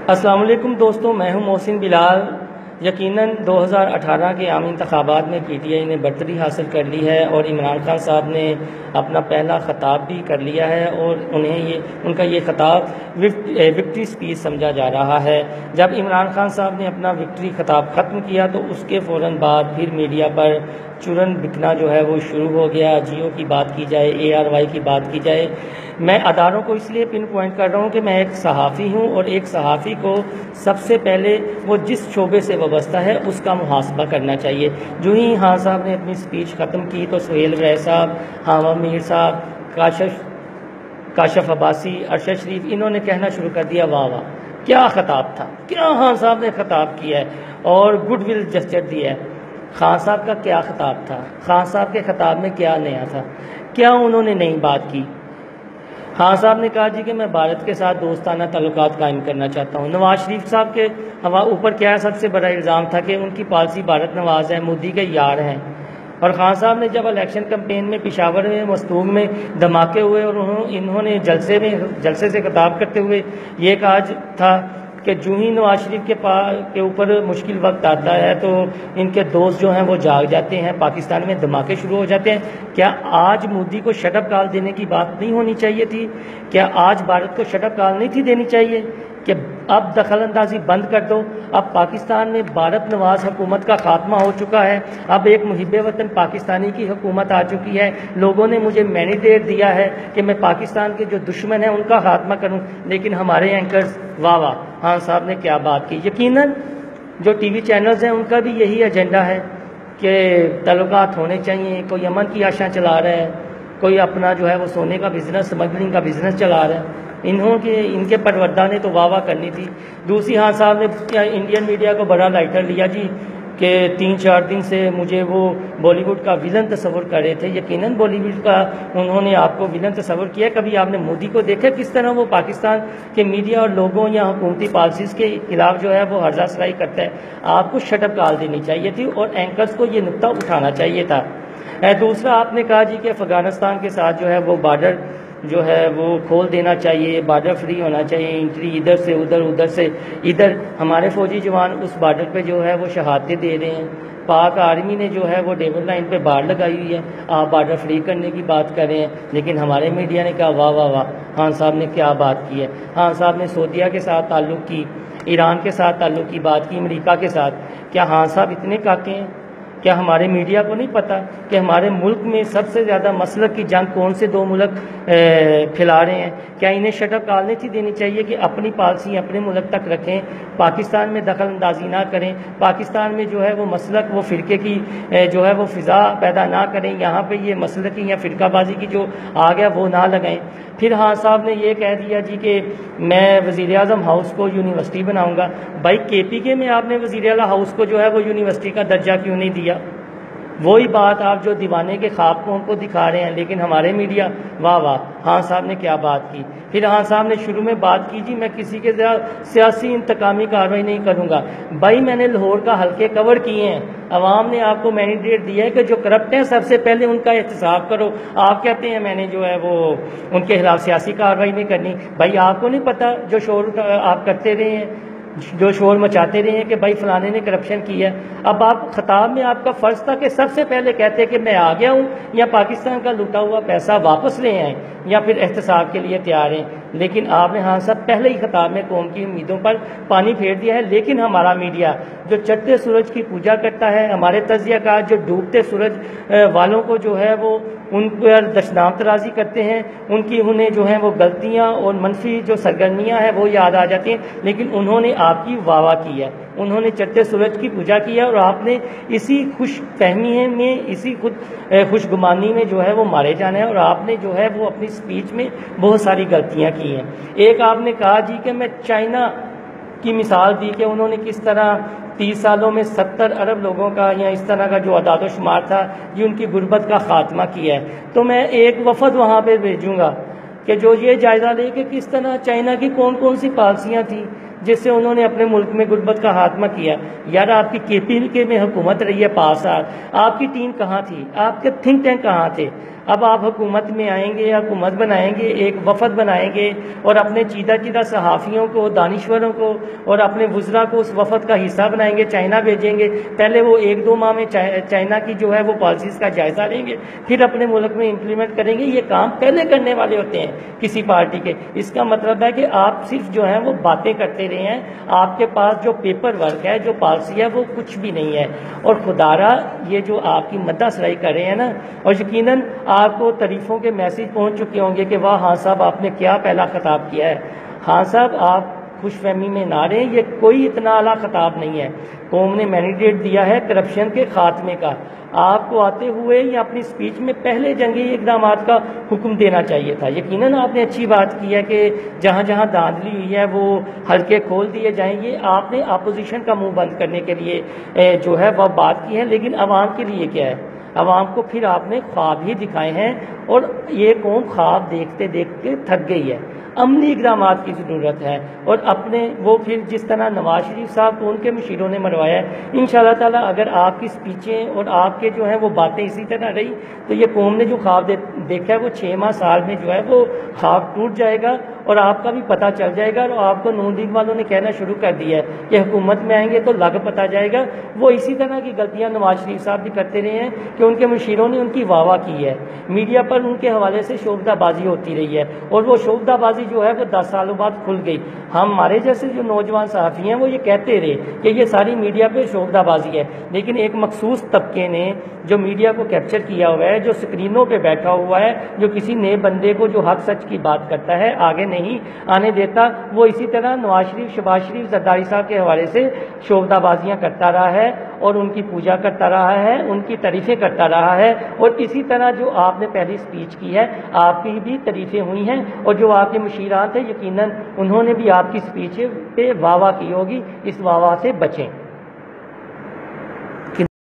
السلام علیکم دوستوں، میں ہوں محسن بلال۔ یقیناً 2018 کے عام انتخابات میں پی ٹی آئی نے برتری حاصل کر لی ہے اور عمران خان صاحب نے اپنا پہلا خطاب بھی کر لیا ہے اور ان کا یہ خطاب وکٹری سپیچ سمجھا جا رہا ہے۔ جب عمران خان صاحب نے اپنا وکٹری خطاب ختم کیا تو اس کے فوراً بعد پھر میڈیا پر چرن بکنا جو ہے وہ شروع ہو گیا۔ جیو کی بات کی جائے، ARY کی بات کی جائے۔ میں اداروں کو اس لیے پن پوائنٹ کر رہا ہوں کہ میں ایک صحافی ہوں اور ایک صحافی کو سب سے پہلے وہ جس شعبے سے وابستہ ہے اس کا محاسبہ کرنا چاہیے۔ جو ہی خان صاحب نے اپنی سپیچ ختم کی تو سہیل رائے صاحب، حامہ میر صاحب، کاشف عباسی، ارشد شریف، انہوں نے کہنا شروع کر دیا واہ واہ کیا خطاب تھا، کیا خان صاحب نے خطاب کیا ہے اور گڈ ول جسچر دیا ہے۔ خان صاحب کا کیا خطاب تھا؟ خان صاحب کے خطاب میں کیا نیا تھا؟ کیا انہوں نے نئی بات کی؟ خان صاحب نے کہا کہ میں بھارت کے ساتھ دوستانہ تعلقات قائم کرنا چاہتا ہوں۔ نواز شریف صاحب کے اوپر کیا سب سے بڑا الزام تھا کہ ان کی پالیسی بھارت نواز ہے، مودی کے یار ہیں۔ اور خان صاحب نے جب الیکشن کمپین میں پشاور میں مستونگ میں دھماکے ہوئے اور انہوں نے جلسے سے خطاب کرتے ہوئے یہ کہا تھا کہ جو ہی نواز شریف کے اوپر مشکل وقت آتا ہے تو ان کے دوست جو ہیں وہ جاگ جاتے ہیں، پاکستان میں دھماکے شروع ہو جاتے ہیں۔ کیا آج مودی کو شٹ اپ کال دینے کی بات نہیں ہونی چاہیے تھی؟ کیا آج بھارت کو شٹ اپ کال نہیں تھی دینی چاہیے کہ اب دخل اندازی بند کر دو؟ اب پاکستان میں بھارت نواز حکومت کا خاتمہ ہو چکا ہے، اب ایک محب وطن پاکستانی کی حکومت آ چکی ہے۔ لوگوں نے مجھے مینڈیٹ دیا ہے کہ میں پاکستان کے جو دشمن ہیں ان کا خاتمہ کروں، لیکن ہمارے اینکرز واہ واہ خان صاحب نے کیا بات کی۔ یقیناً جو ٹی وی چینلز ہیں ان کا بھی یہی ایجنڈا ہے کہ تعلقات ہونے چاہیے۔ کوئی امن کی آشا چلا رہا ہے، کوئی اپنا جو ہے وہ سونے کا بزنس، سمگلنگ کا بزنس چلا رہا ہے۔ ان کے پروردہ نے تو واہ واہ کرنی تھی۔ دوسری خان صاحب نے انڈین میڈیا کو بڑا لائٹر لیا کہ 3-4 دن سے مجھے وہ بالی ووڈ کا ویلن تصور کر رہے تھے۔ یقیناً بالی ووڈ کا انہوں نے آپ کو ویلن تصور کیا۔ کبھی آپ نے مودی کو دیکھا کس طرح وہ پاکستان کے میڈیا اور لوگوں یا حکومتی پالیسیز کے خلاف جو ہے وہ ہرزہ سرائی کرتا ہے؟ آپ کو شٹ اپ کال دینی چاہیے تھی اور اینکرز کو یہ نقطہ اٹھانا چاہیے تھا۔ دوسرا آپ نے کہا کہ افغانستان کے ساتھ جو ہے وہ بارڈر جو ہے وہ کھول دینا چاہیے، بارڈر فری ہونا چاہیے، انٹری ادھر سے ادھر، ادھر سے ادھر۔ ہمارے فوجی جوان اس بارڈر پہ جو ہے وہ شہادتیں دے رہے ہیں۔ پاک آرمی نے جو ہے وہ ڈیول لائن پہ بار لگائی ہوئی ہے، آپ بارڈر فری کرنے کی بات کر رہے ہیں، لیکن ہمارے میڈیا نے کہا واہ واہ واہ خان صاحب نے کیا بات کی ہے۔ خان صاحب نے سعودیہ کے ساتھ تعلق کی، ایران کے ساتھ تعلق کی بات کی، امریکہ کے ساتھ۔ کیا خان صاحب اتنے کاکے ہیں؟ کیا ہمارے میڈیا کو نہیں پتا کہ ہمارے ملک میں سب سے زیادہ مسلک کی جنگ کون سے دو ملک کھلا رہے ہیں؟ کیا انہیں شٹ اپ کال نہیں تھی دینی چاہیے کہ اپنی پالیسی اپنے ملک تک رکھیں، پاکستان میں دخل اندازی نہ کریں، پاکستان میں جو ہے وہ مسلک وہ فرقے کی جو ہے وہ فضا پیدا نہ کریں، یہاں پہ یہ مسلکی یا فرقہ بازی کی جو آ گیا وہ نہ لگائیں۔ پھر خان صاحب نے یہ کہہ دیا کہ میں وزیر اعظم ہاؤس کو یونیورسٹی بناؤں گا۔ بھائی KPK میں آپ نے وزیر اعلیٰ ہاؤس کو جو ہے وہ یونیورسٹی کا درجہ کیوں نہیں دیا؟ وہی بات آپ جو دیوانے کے خواب کو ان کو دکھا رہے ہیں، لیکن ہمارے میڈیا واہ واہ خان صاحب نے کیا بات کی۔ پھر خان صاحب نے شروع میں بات کی میں کسی کے سیاسی انتقامی کارروائی نہیں کروں گا۔ بھائی میں نے لاہور کا حلقے کور کیے ہیں، عوام نے آپ کو مینڈیٹ دیا ہے کہ جو کرپٹ ہیں سب سے پہلے ان کا احتساب کرو۔ آپ کہتے ہیں میں نے جو ہے وہ ان کے خلاف سیاسی کارروائی نہیں کرنی۔ بھائی آپ کو نہیں پتا جو شور آپ کرتے رہے ہیں، جو شور مچاتے رہے ہیں کہ بھائی فلانے نے کرپشن کیا ہے؟ اب آپ خطاب میں آپ کا فرض تھا کہ سب سے پہلے کہتے کہ میں آ گیا ہوں، یا پاکستان کا لوٹا ہوا پیسہ واپس لے آئیں یا پھر احتساب کے لیے تیار ہیں، لیکن آپ نے خان صاحب پہلے ہی خطاب میں قوم کی امیدوں پر پانی پھیر دیا ہے۔ لیکن ہمارا میڈیا جو چڑھتے سورج کی پوجا کرتا ہے، ہمارے تجزیہ کار جو ڈوبتے سورج والوں کو جو ہے وہ ان پر دشنام ترازی کرتے ہیں، انہیں جو ہیں وہ غلطیاں اور منفی جو سرگرمیاں ہیں وہ یاد آ جاتی ہیں، لیکن انہوں نے آپ کی واہ واہ کی ہے، انہوں نے چڑھتے سورج کی پوجا کی ہے اور آپ نے اسی خوش فہمی میں، اسی خوش گمانی میں جو ہے وہ مارے جانا ہے۔ اور آپ نے جو ہے وہ اپنی سپیچ میں بہت ساری غلطیاں کی ہیں۔ ایک آپ نے کہا کہ میں چائنا کی مثال دی کہ انہوں نے کس طرح 30 سالوں میں 70 ارب لوگوں کا یا اس طرح کا جو اعداد و شمار تھا ان کی غربت کا خاتمہ کیا ہے۔ تو میں ایک وفد وہاں پہ بھیجوں گا کہ جو یہ جائزہ لے کہ کس طرح چائنا کی کون کون سی پالیسیاں تھیں جس سے انہوں نے اپنے ملک میں غربت کا خاتمہ کیا۔ یار آپ کی KPK میں حکومت رہی ہے 5 سال، آپ کی ٹیم کہاں تھی؟ آپ کے تھنک ٹینک کہاں تھے؟ اب آپ حکومت میں آئیں گے، حکومت بنائیں گے، ایک وفد بنائیں گے اور اپنے چیدہ چیدہ صحافیوں کو، دانشوروں کو اور اپنے وزراء کو اس وفد کا حصہ بنائیں گے، چائنا بھیجیں گے، پہلے وہ 1-2 ماہ میں چائنا کی جو ہے وہ پالیسیز کا جائزہ لیں گے، پھر اپنے ملک میں امپلیمنٹ کریں گے۔ یہ کام پہلے کرنے والے ہوتے ہیں کسی پارٹی کے۔ اس کا مطلب ہے کہ آپ صرف جو ہیں وہ باتیں کرتے رہے ہیں، آپ کے پاس جو پیپر ورک ہے، جو پالیسی ہے، وہ کچھ بھی نہیں ہے۔ اور خدارہ یہ جو آپ کی مدح سرائی کر رہے ہیں نا، اور یقیناً آپ کو تعریفوں کے میسج پہنچ چکے ہوں گے کہ واہ خان صاحب آپ نے کیا پہلا خطاب کیا ہے۔ خان صاحب آپ خوش فہمی میں نہ رہیں، یہ کوئی اتنا اعلیٰ خطاب نہیں ہے۔ قوم نے مینڈیٹ دیا ہے کرپشن کے خاتمے کا، آپ کو آتے ہوئے یا اپنی سپیچ میں پہلے جنگی اقدامات کا حکم دینا چاہیے تھا۔ یقیناً آپ نے اچھی بات کی ہے کہ جہاں جہاں دھاندلی ہوئی ہے وہ حلقے کھول دیے جائیں گے۔ آپ نے اپوزیشن کا منہ بند کرنے کے لیے جو ہے وہ بات کی ہے، لیکن عوام کے لیے کیا ہے؟ عوام کو پھر آپ نے خواب ہی دکھائے ہیں، اور یہ قوم خواب دیکھتے دیکھتے تھک گئی ہے۔ عملی اقدامات کی ضرورت ہے، اور اپنے وہ پھر جس طرح نواز شریف صاحب کو ان کے مشیروں نے مروایا ہے، انشاءاللہ تعالیٰ اگر آپ کی سپیچیں اور آپ کے جو ہیں وہ باتیں اسی طرح رہی تو یہ قوم نے جو خواب دیکھا ہے وہ 6 ماہ سال میں جو ہے وہ خواب ٹوٹ جائے گا، اور آپ کا بھی پتہ چل جائے گا۔ اور آپ کو نون لیگ والوں نے کہنا شروع کر دیا ہے کہ حکومت میں آئیں گے تو لگ پتہ جائے گا۔ وہ اسی طرح کی غلطیاں نواز شریف صاحب بھی کرتے رہے ہیں کہ ان کے مشیروں نے ان کی واہ واہ کی ہے، میڈیا پر ان کے حوالے سے شوبدہ بازی ہوتی رہی ہے، اور وہ شوبدہ بازی جو ہے وہ 10 سالوں بعد کھل گئی۔ ہمارے جیسے جو نوجوان صحافی ہیں وہ یہ کہتے رہے کہ یہ ساری میڈیا پہ شوبدہ بازی ہے، لیکن ایک مخصوص طبقے نے جو میڈیا کو کیپچر کیا ہوا ہے، جو سکرینوں پہ بیٹھا ہوا ہے، جو کسی نئے بندے کو جو حق سچ کی بات کرتا ہے آگے نہیں آنے دیتا، وہ اسی طرح نواز شریف، شہباز شریف، زرداری صاحب کے حوالے سے شوبدہ بازیاں کرتا رہا ہے، اور ان کی پوجا کرتا رہا ہے، ان کی تعریفیں کرتا رہا ہے۔ اور اسی طرح جو آپ نے پہلی سپیچ کی ہے آپ کی بھی تعریفیں ہوئی ہیں، اور جو آپ کے مشیرات ہیں یقیناً انہوں نے بھی آپ کی سپیچ پہ واہ واہ کی ہوگی۔ اس واہ واہ سے بچیں۔